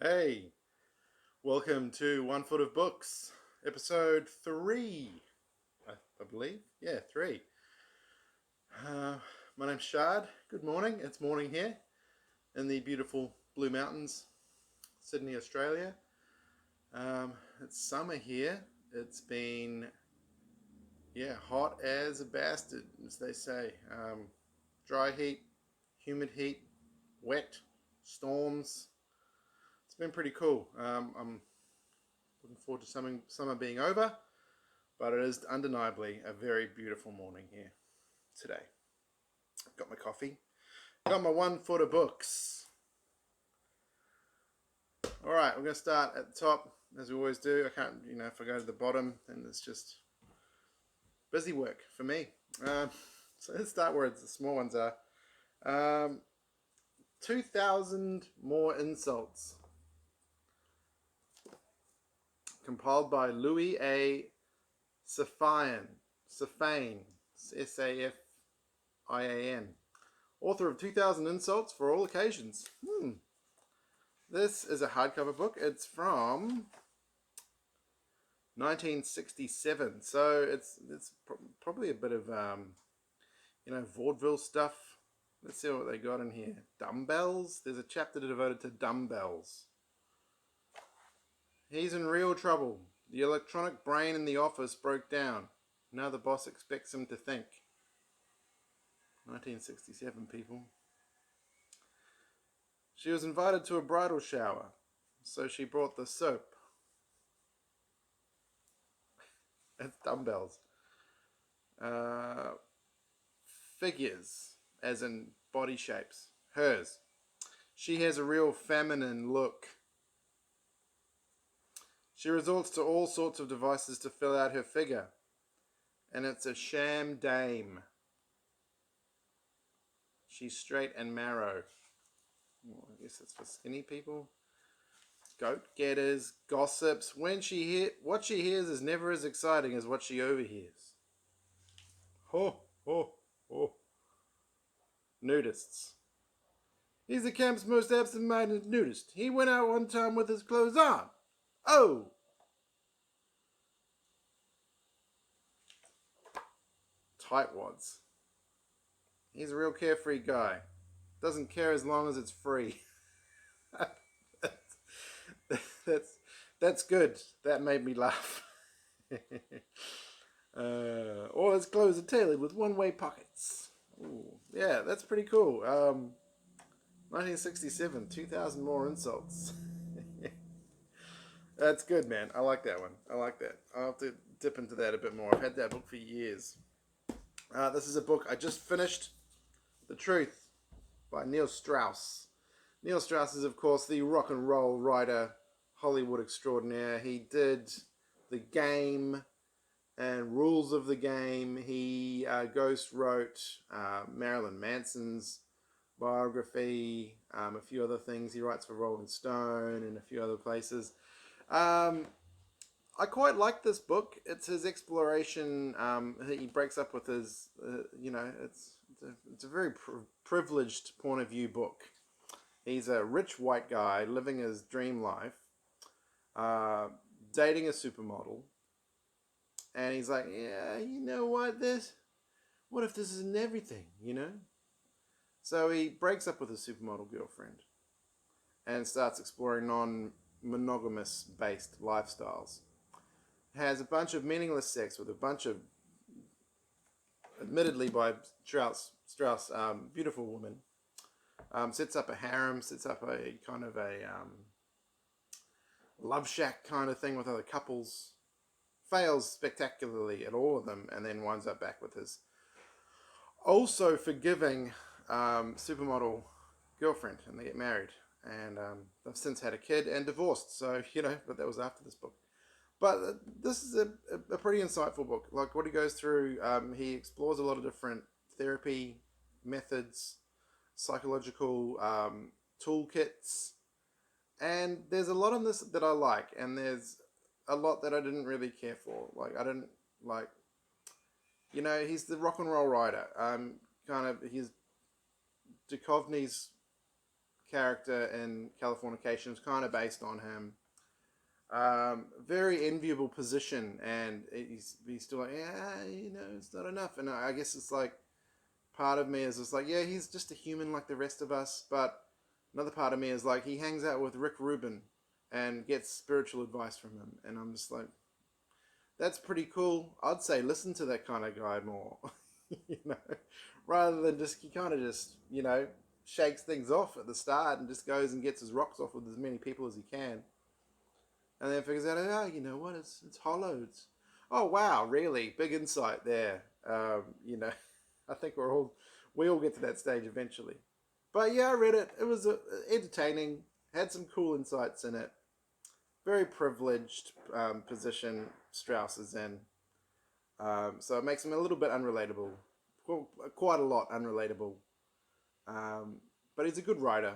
Hey, welcome to One Foot of Books, episode 3, I believe. Yeah, 3. Uh, my name's Shard. Good morning. It's morning here in the beautiful Blue Mountains, Sydney, Australia. It's summer here. It's been, hot as a bastard, as they say. Dry heat, humid heat, wet, storms. It's been pretty cool. I'm looking forward to summer being over. But it is undeniably a very beautiful morning here today. Got my coffee. Got my 1 foot of books. Alright, we're going to start at the top, as we always do. I can't, if I go to the bottom, then it's just busy work for me. So let's start where the small ones are. 2,000 More Insults. Compiled by Louis A. Safaian, Safaian, author of 2,000 Insults for All Occasions. This is a hardcover book. It's from 1967, so it's probably a bit of vaudeville stuff. Let's see what they got in here. Dumbbells. There's a chapter devoted to dumbbells. He's in real trouble. The electronic brain in the office broke down. Now the boss expects him to think. 1967, people. She was invited to a bridal shower, so she brought the soap. It's dumbbells. Figures, as in body shapes. Hers. She has a real feminine look. She resorts to all sorts of devices to fill out her figure. And it's a sham dame. She's straight and marrow. Well, I guess that's for skinny people. Goat getters, gossips. What she hears is never as exciting as what she overhears. Ho, ho, ho. Nudists. He's the camp's most absent-minded nudist. He went out one time with his clothes on. Oh! Tightwads. He's a real carefree guy. Doesn't care as long as it's free. That's good. That made me laugh. All his clothes are tailored with one-way pockets. Ooh, yeah, that's pretty cool. 1967, 2,000 More Insults. That's good, man. I like that one. I like that. I'll have to dip into that a bit more. I've had that book for years. This is a book I just finished. The Truth by Neil Strauss. Neil Strauss is, of course, the rock and roll writer, Hollywood extraordinaire. He did The Game and Rules of the Game. He ghost wrote Marilyn Manson's biography, a few other things. He writes for Rolling Stone and a few other places. I quite like this book. It's his exploration. He breaks up with his, it's a very privileged point of view book. He's a rich white guy living his dream life, dating a supermodel, and he's like, yeah, you know what if this isn't everything, So he breaks up with his supermodel girlfriend and starts exploring non-monogamous based lifestyles. Has a bunch of meaningless sex with a bunch of, admittedly by Strauss, beautiful women. Sets up a harem, sets up a kind of a love shack kind of thing with other couples. Fails spectacularly at all of them, and then winds up back with his also forgiving supermodel girlfriend, and they get married. And they've since had a kid and divorced, so, but that was after this book. But this is a pretty insightful book. Like what he goes through, he explores a lot of different therapy methods, psychological toolkits, and there's a lot in this that I like, and there's a lot that I didn't really care for. Like I didn't like, he's the rock and roll writer. He's Duchovny's character in Californication is kind of based on him. Very enviable position, and he's still like, yeah, it's not enough. And I guess it's like, part of me is just like, yeah, he's just a human like the rest of us. But another part of me is like, he hangs out with Rick Rubin and gets spiritual advice from him. And I'm just like, that's pretty cool. I'd say listen to that kind of guy more, rather than just, he kind of just, shakes things off at the start and just goes and gets his rocks off with as many people as he can. And then figures out, oh, you know what, it's hollow. Oh, wow, really? Big insight there. I think we all get to that stage eventually. But yeah, I read it. It was entertaining. Had some cool insights in it. Very privileged position Strauss is in. So it makes him a little bit unrelatable. Quite a lot unrelatable. But he's a good writer.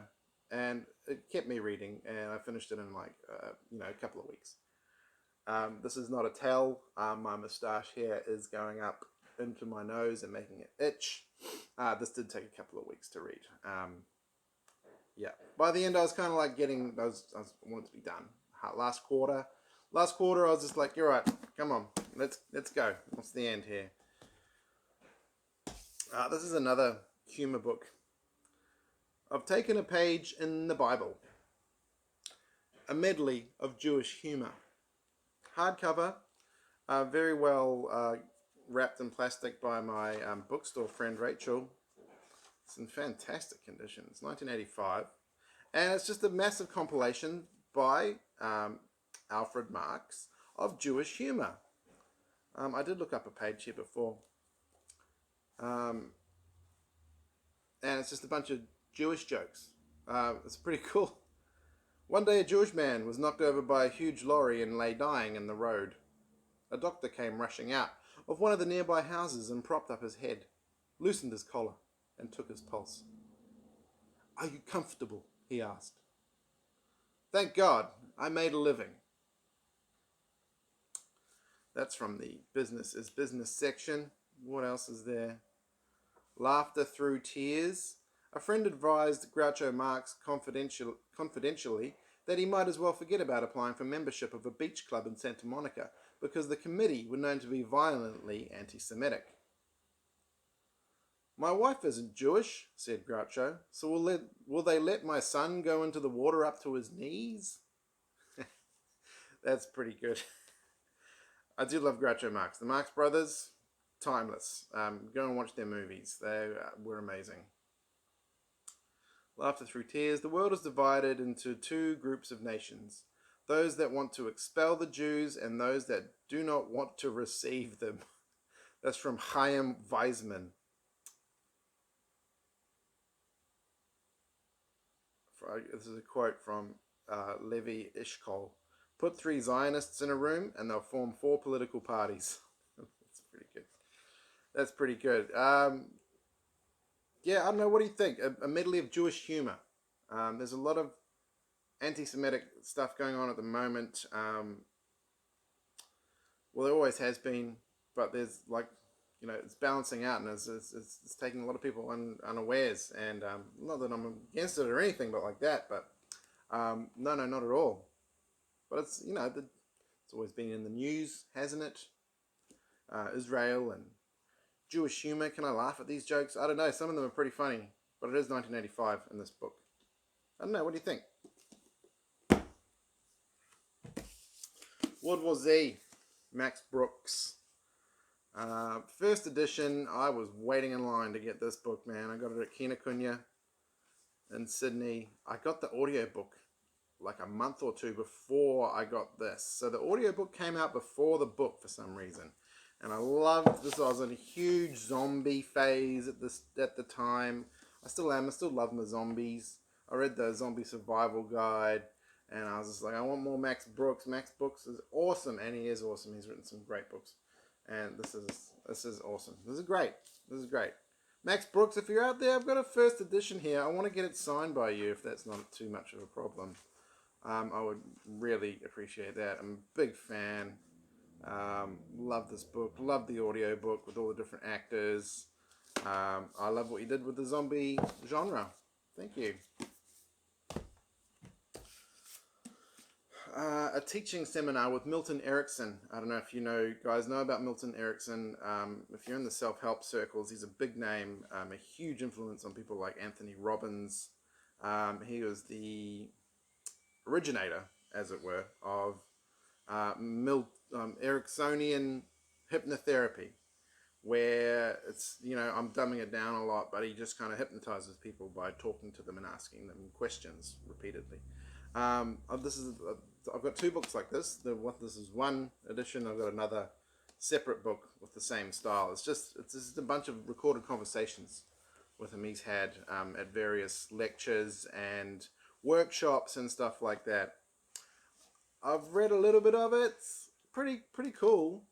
And it kept me reading. And I finished it in a couple of weeks. This is not a tell. My moustache here is going up into my nose and making it itch. This did take a couple of weeks to read. Yeah. By the end, I was kind of like I wanted to be done. Last quarter, I was just like, you're right. Come on, let's go. What's the end here? This is another humor book. I've taken a page in the Bible. A medley of Jewish humor. Hardcover, very well wrapped in plastic by my bookstore friend Rachel. It's in fantastic condition. It's 1985. And it's just a massive compilation by Alfred Marx of Jewish humor. I did look up a page here before. And it's just a bunch of Jewish jokes. It's pretty cool. One day a Jewish man was knocked over by a huge lorry and lay dying in the road. A doctor came rushing out of one of the nearby houses and propped up his head, loosened his collar, and took his pulse. "Are you comfortable?" he asked. "Thank God, I made a living." That's from the Business is Business section. What else is there? Laughter through tears. A friend advised Groucho Marx confidentially that he might as well forget about applying for membership of a beach club in Santa Monica because the committee were known to be violently anti-Semitic. "My wife isn't Jewish," said Groucho, "so will they let my son go into the water up to his knees?" That's pretty good. I do love Groucho Marx. The Marx Brothers, timeless. Go and watch their movies. They were amazing. Laughter through tears. The world is divided into two groups of nations. Those that want to expel the Jews and those that do not want to receive them. That's from Chaim Weizmann. This is a quote from Levi Eshkol. "Put 3 Zionists in a room and they'll form 4 political parties." That's pretty good. That's pretty good. Yeah, I don't know. What do you think? A medley of Jewish humor. There's a lot of anti-Semitic stuff going on at the moment. Well, there always has been, but there's it's balancing out, and it's taking a lot of people unawares. And not that I'm against it or anything, but like that. But no, not at all. But it's it's always been in the news, hasn't it? Israel and Jewish humor. Can I laugh at these jokes? I don't know. Some of them are pretty funny, but it is 1985 in this book. I don't know. What do you think? World War Z, Max Brooks. First edition. I was waiting in line to get this book, man. I got it at Kinokuniya in Sydney. I got the audiobook like a month or two before I got this. So the audiobook came out before the book for some reason. And I loved this. I was in a huge zombie phase at the time. I still am. I still love my zombies. I read the Zombie Survival Guide, and I was just like, I want more Max Brooks. Max Brooks is awesome, and he is awesome. He's written some great books, and this is awesome. This is great. This is great. Max Brooks, if you're out there, I've got a first edition here. I want to get it signed by you if that's not too much of a problem. I would really appreciate that. I'm a big fan. Love this book. Love the audio book with all the different actors. I love what you did with the zombie genre. Thank you. a teaching seminar with Milton Erickson. I don't know if you guys know about Milton Erickson. If you're in the self-help circles, he's a big name, a huge influence on people like Anthony Robbins. He was the originator, as it were, of Ericksonian hypnotherapy, where it's, I'm dumbing it down a lot, but he just kind of hypnotizes people by talking to them and asking them questions repeatedly. I've got two books like this. This is one edition. I've got another separate book with the same style. It's just a bunch of recorded conversations with him he's had at various lectures and workshops and stuff like that. I've read a little bit of it. It's pretty cool.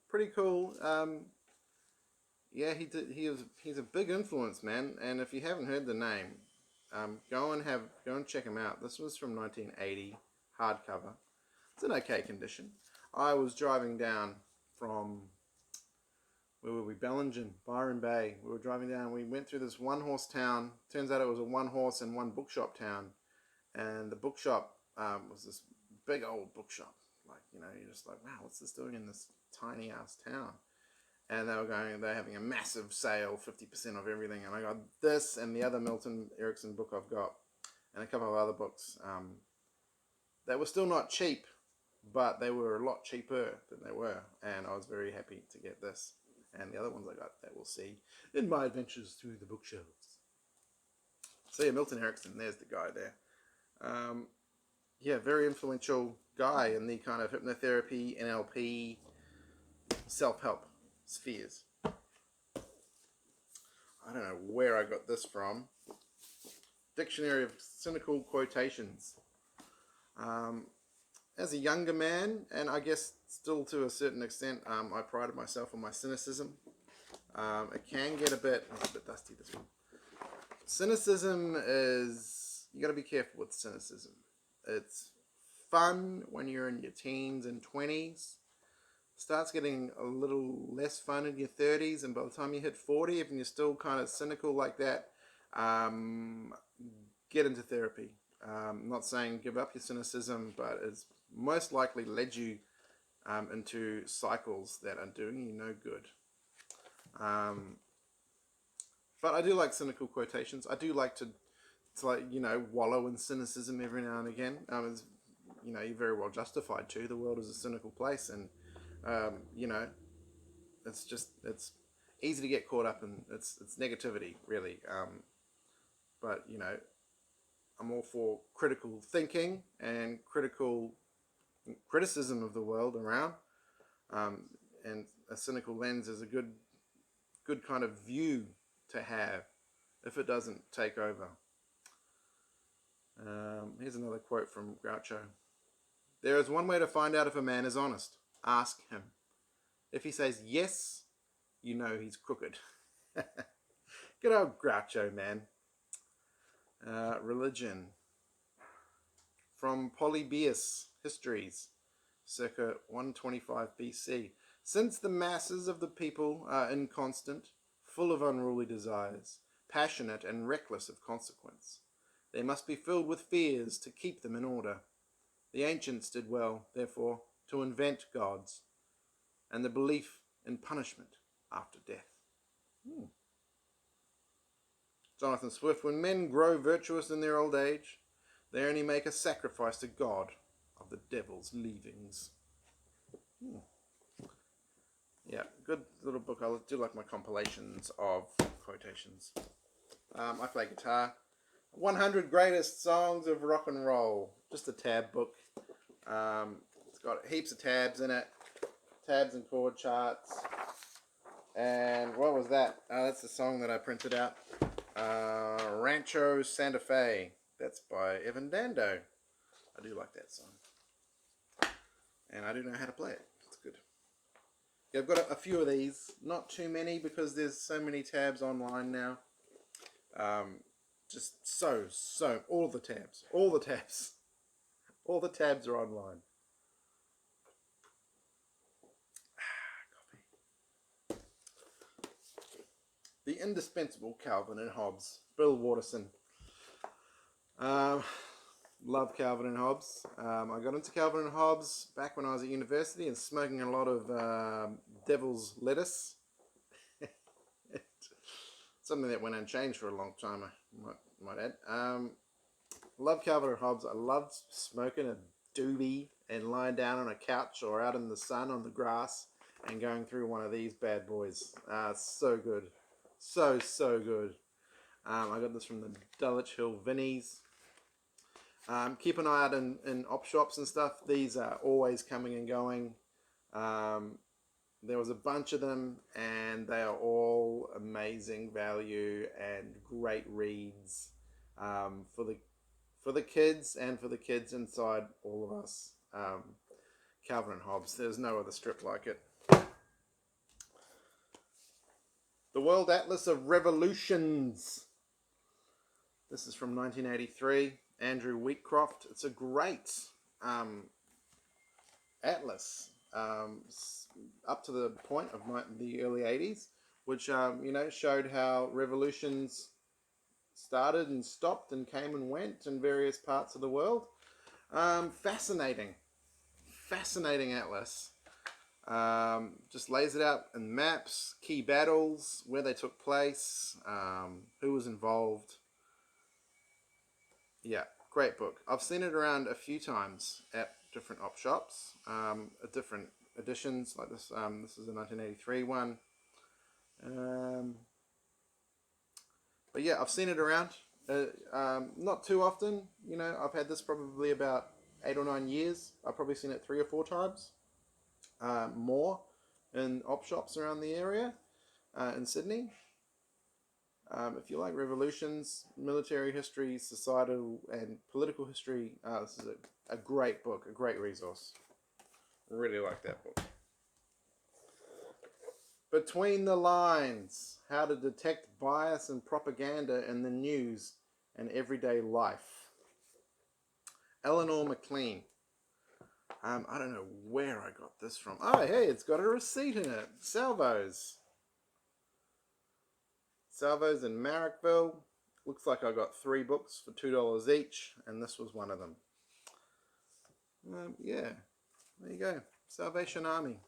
Yeah, he's a big influence, man. And if you haven't heard the name, go and check him out. This was from 1980, hardcover. It's in okay condition. I was driving down from, where were we? Bellingen, Byron Bay. We were driving down. We went through this one-horse town. Turns out it was a one-horse and one bookshop town. And the bookshop was this big old bookshop. Like, you're just like, wow, what's this doing in this tiny-ass town? And they're having a massive sale, 50% of everything. And I got this and the other Milton Erickson book I've got, and a couple of other books. They were still not cheap, but they were a lot cheaper than they were. And I was very happy to get this. And the other ones I got that we'll see in my adventures through the bookshelves. So yeah, Milton Erickson, there's the guy there. Yeah, very influential guy in the kind of hypnotherapy, NLP, self-help spheres. I don't know where I got this from. Dictionary of Cynical Quotations. As a younger man, and I guess still to a certain extent, I prided myself on my cynicism. It can get a bit dusty, this one. Cynicism is, you got to be careful with cynicism. It's fun when you're in your teens and 20s. Starts getting a little less fun in your 30s, and by the time you hit 40, if you're still kind of cynical like that, get into therapy. I'm not saying give up your cynicism, but it's most likely led you into cycles that are doing you no good. But I do like cynical quotations. I do like to wallow in cynicism every now and again. You're very well justified to. The world is a cynical place, and it's easy to get caught up in it's negativity, really. But I'm all for critical thinking and criticism of the world around, and a cynical lens is a good kind of view to have if it doesn't take over. Here's another quote from Groucho. There is one way to find out if a man is honest. Ask him. If he says yes, you know he's crooked. Good old Groucho, man. Religion. From Polybius Histories, circa 125 BC. Since the masses of the people are inconstant, full of unruly desires, passionate and reckless of consequence, they must be filled with fears to keep them in order. The ancients did well, therefore, to invent gods, and the belief in punishment after death. Jonathan Swift, when men grow virtuous in their old age, they only make a sacrifice to God of the devil's leavings. Yeah, good little book. I do like my compilations of quotations. I play guitar. 100 Greatest Songs of Rock and Roll. Just a tab book. It's got heaps of tabs in it. Tabs and chord charts. And what was that? That's the song that I printed out. Rancho Santa Fe. That's by Evan Dando. I do like that song. And I do know how to play it. It's good. Yeah, I've got a few of these. Not too many because there's so many tabs online now. Just all the tabs. All the tabs are online. Coffee. The Indispensable Calvin and Hobbes. Bill Watterson. Love Calvin and Hobbes. I got into Calvin and Hobbes back when I was at university and smoking a lot of devil's lettuce. Something that went unchanged for a long time, I might add. Love Calvin and Hobbes. I loved smoking a doobie and lying down on a couch or out in the sun on the grass and going through one of these bad boys. So good. So good. I got this from the Dulwich Hill Vinnies. Keep an eye out in op shops and stuff. These are always coming and going. There was a bunch of them, and they are all amazing value and great reads for the kids and for the kids inside all of us. Calvin and Hobbes. There's no other strip like it. The World Atlas of Revolutions. This is from 1983. Andrew Wheatcroft. It's a great atlas up to the point of the early 80s, which showed how revolutions started and stopped and came and went in various parts of the world. Fascinating atlas. Just lays it out in maps, key battles, where they took place, who was involved. Yeah, great book. I've seen it around a few times at different op shops, different editions, like this. This is a 1983 one. But yeah, I've seen it around. Not too often. I've had this probably about 8 or 9 years. I've probably seen it 3 or 4 times. More in op shops around the area in Sydney. If you like revolutions, military history, societal and political history, this is a great book, a great resource. Really like that book. Between the Lines, How to Detect Bias and Propaganda in the News and Everyday Life. Eleanor McLean. I don't know where I got this from. Oh, hey, it's got a receipt in it. Salvo's in Marrickville. Looks like I got 3 books for $2 each, and this was one of them. Yeah, there you go. Salvation Army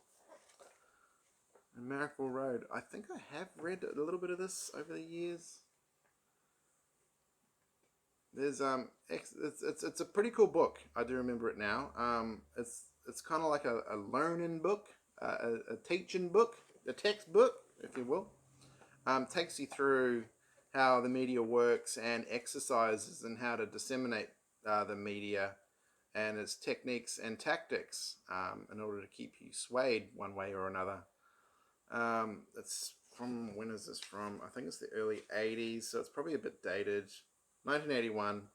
and Marrickville Road. I think I have read a little bit of this over the years. There's it's a pretty cool book. I do remember it now. It's kind of like a learning book, a teaching book, a textbook, if you will. Takes you through how the media works and exercises and how to disseminate the media and its techniques and tactics in order to keep you swayed one way or another. It's from, when is this from? I think it's the early 80s, so it's probably a bit dated. 1981.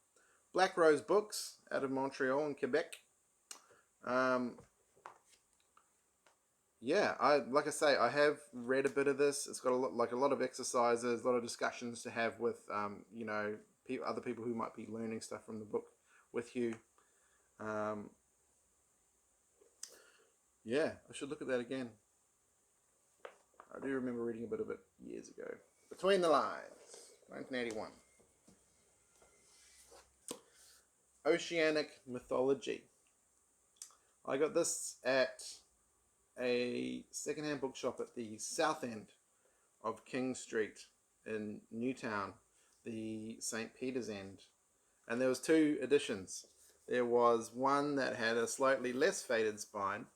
Black Rose Books out of Montreal in Quebec. Yeah, like I say, I have read a bit of this. It's got a lot of exercises, a lot of discussions to have with other people who might be learning stuff from the book with you. Yeah, I should look at that again. I do remember reading a bit of it years ago. Between the Lines, 1981. Oceanic Mythology. I got this at a secondhand bookshop at the south end of King Street in Newtown, the St. Peter's end. And there was 2 editions. There was one that had a slightly less faded spine,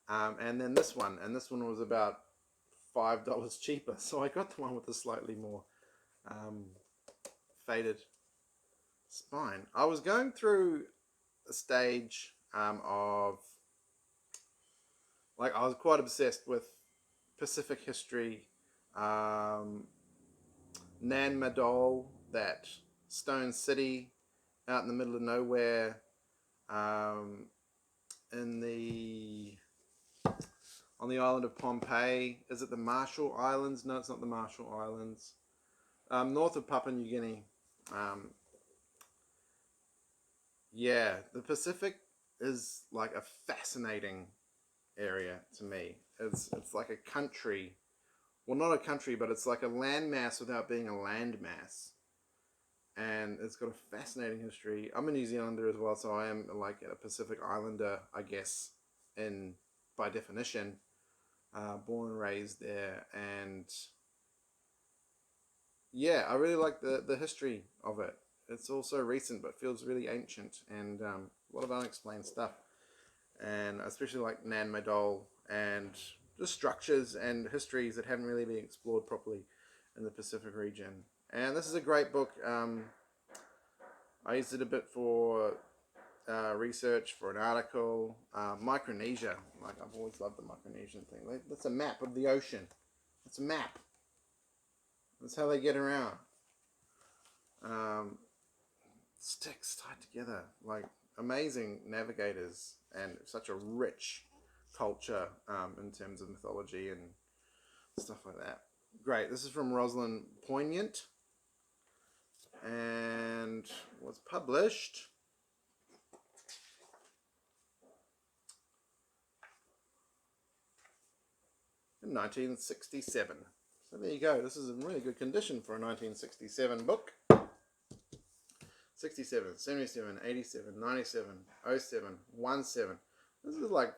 and then this one. And this one was about $5 cheaper. So I got the one with the slightly more faded spine. I was going through a stage of, like, I was quite obsessed with Pacific history, Nan Madol, that stone city out in the middle of nowhere, on the island of Pompeii. Is it the Marshall Islands? No, it's not the Marshall Islands. North of Papua New Guinea. Yeah, the Pacific is like a fascinating area to me. It's like a country. Well, not a country, but it's like a landmass without being a landmass. and it's got a fascinating history. I'm a New Zealander as well, so I am like a Pacific Islander, I guess, in by definition, born and raised there, and yeah, I really like the history of it. It's also recent, but feels really ancient, and a lot of unexplained stuff, and especially like Nan Madol and the structures and histories that haven't really been explored properly in the Pacific region. And this is a great book. I used it a bit for research for an article. Micronesia, like I've always loved the Micronesian thing. That's a map of the ocean. It's a map. That's how they get around. Sticks tied together, like amazing navigators, and such a rich culture in terms of mythology and stuff like that. Great. This is from Rosalind Poignant, and was published in 1967. So there you go. This is in really good condition for a 1967 book. 67, 77, 87, 97, 07, 17. This is like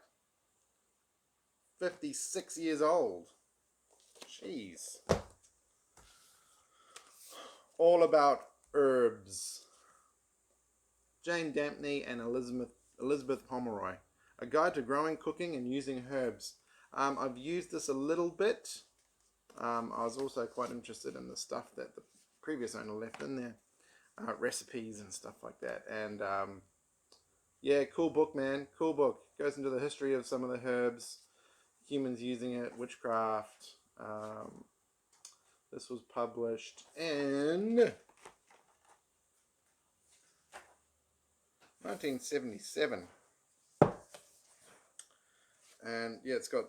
56 years old. Jeez. All about herbs. Jane Dampney and Elizabeth Pomeroy. A guide to growing, cooking, and using herbs. I've used this a little bit. I was also quite interested in the stuff that the previous owner left in there. Recipes and stuff like that. And yeah, cool book, man. Cool book. Goes into the history of some of the herbs, humans using it, witchcraft. This was published in 1977. And yeah, it's got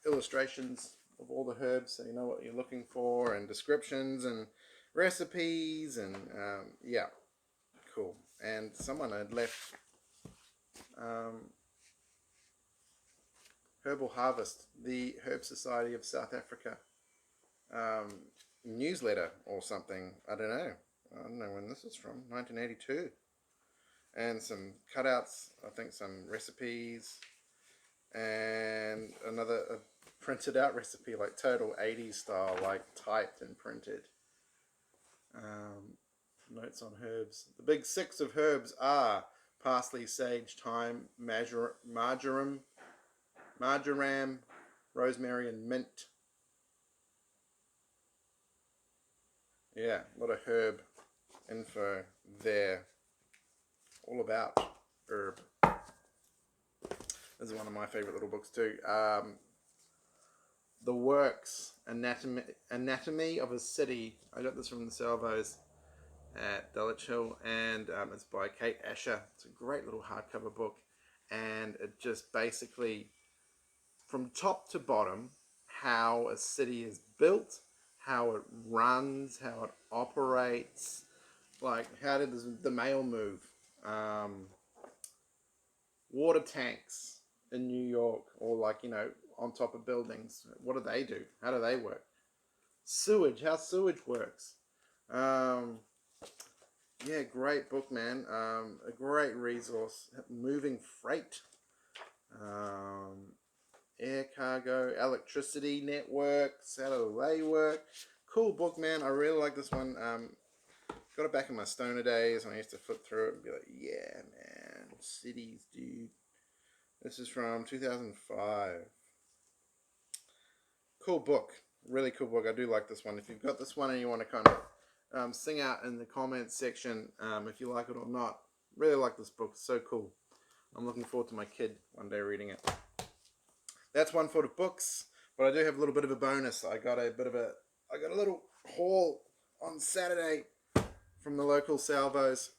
illustrations of all the herbs, so you know what you're looking for, and descriptions and recipes, and yeah, cool. And someone had left Herbal Harvest, the Herb Society of South Africa newsletter or something. I don't know when this is from. 1982. And some cutouts, I think some recipes, and another printed out recipe, like total 80s style, like typed and printed. Notes on herbs. The big six of herbs are parsley, sage, thyme, marjoram, rosemary, and mint. Yeah, a lot of herb info there. All about herb. This is one of my favorite little books too. The Works, Anatomy of a City. I got this from the Salvos at Dulwich Hill, and it's by Kate Asher. It's a great little hardcover book, and it just basically, from top to bottom, how a city is built, how it runs, how it operates, like how did the mail move, water tanks in New York, or like, you know, on top of buildings, what do they do? How do they work? Sewage, how sewage works. Yeah, great book, man. A great resource. Moving freight, air cargo, electricity networks, how do they work? Cool book, man. I really like this one. Got it back in my stoner days when I used to flip through it and be like, yeah, man, cities, dude. This is from 2005. Cool book. Really cool book. I do like this one. If you've got this one and you want to kind of sing out in the comments section if you like it or not. Really like this book. It's so cool. I'm looking forward to my kid one day reading it. That's One Foot of Books, but I do have a little bit of a bonus. I got a little haul on Saturday from the local Salvos.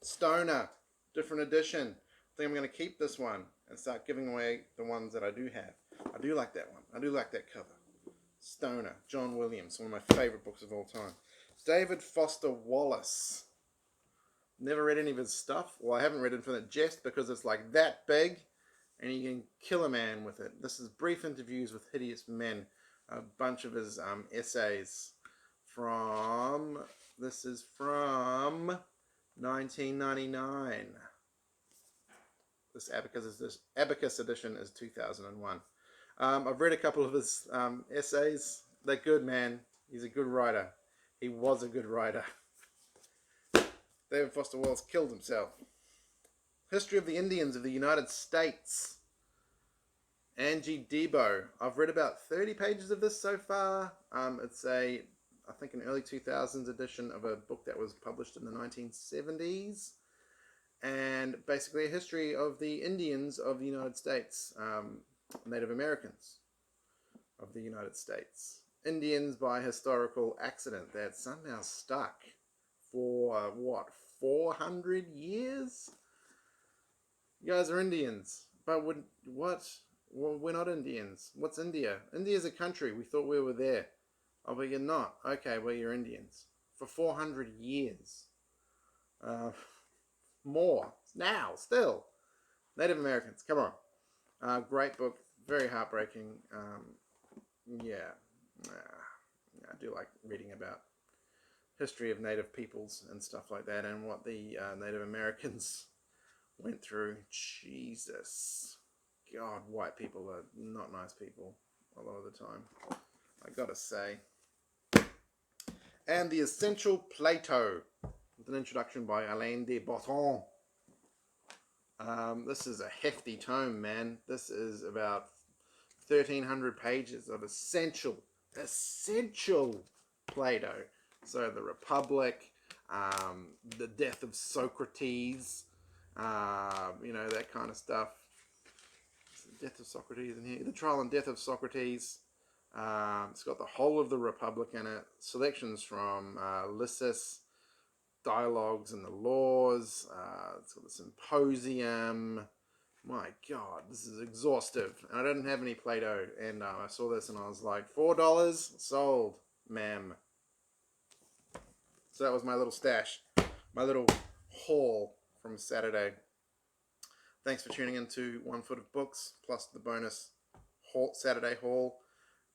Stoner, different edition. I think I'm going to keep this one and start giving away the ones that I do have. I do like that one. I do like that cover. Stoner, John Williams, one of my favorite books of all time. David Foster Wallace. Never read any of his stuff. Well, I haven't read it from it just because it's like that big and you can kill a man with it. This is Brief Interviews with Hideous Men, a bunch of his essays from 1999. This Abacus edition is 2001. I've read a couple of his essays. They're good, man. He's a good writer. He was a good writer. David Foster Wallace killed himself. History of the Indians of the United States. Angie Debo. I've read about 30 pages of this so far. It's I think an early 2000s edition of a book that was published in the 1970s. And basically a history of the Indians of the United States. Native Americans of the United States. Indians by historical accident that somehow stuck for, 400 years? You guys are Indians. But what? Well, we're not Indians. What's India? India's a country. We thought we were there. Oh, but you're not. Okay, well, you're Indians. For 400 years. More. Now, still. Native Americans. Come on. Great book. Very heartbreaking. Yeah. I do like reading about history of native peoples and stuff like that, and what the Native Americans went through. Jesus. God, white people are not nice people a lot of the time, I gotta say. And The Essential Plato, with an introduction by Alain de Botton. This is a hefty tome, man. This is about 1,300 pages of essential Plato. So the Republic, the death of Socrates, that kind of stuff. The death of Socrates in here. The trial and death of Socrates. It's got the whole of the Republic in it. Selections from Lysis, Dialogues and the Laws. It's got the Symposium. My God, this is exhaustive. And I didn't have any Plato, and I saw this and I was like, $4? Sold, ma'am. So that was my little stash, my little haul from Saturday. Thanks for tuning in to 1 Foot of Books, plus the bonus Saturday haul.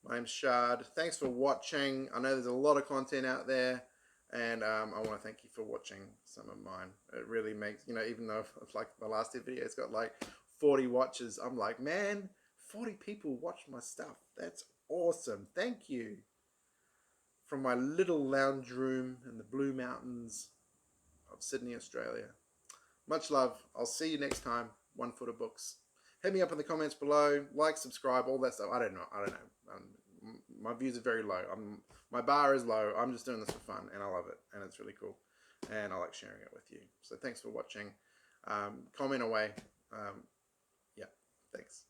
My name's Shard. Thanks for watching. I know there's a lot of content out there, and I want to thank you for watching some of mine. It really makes, even though like my last video's got like 40 watches, I'm like, man, 40 people watch my stuff. That's awesome. Thank you. From my little lounge room in the Blue Mountains of Sydney, Australia. Much love. I'll see you next time. 1 Foot of Books. Hit me up in the comments below. Like, subscribe, all that stuff. I don't know. My views are very low. My bar is low. I'm just doing this for fun, and I love it, and it's really cool, and I like sharing it with you. So thanks for watching. Comment away. Yeah, thanks.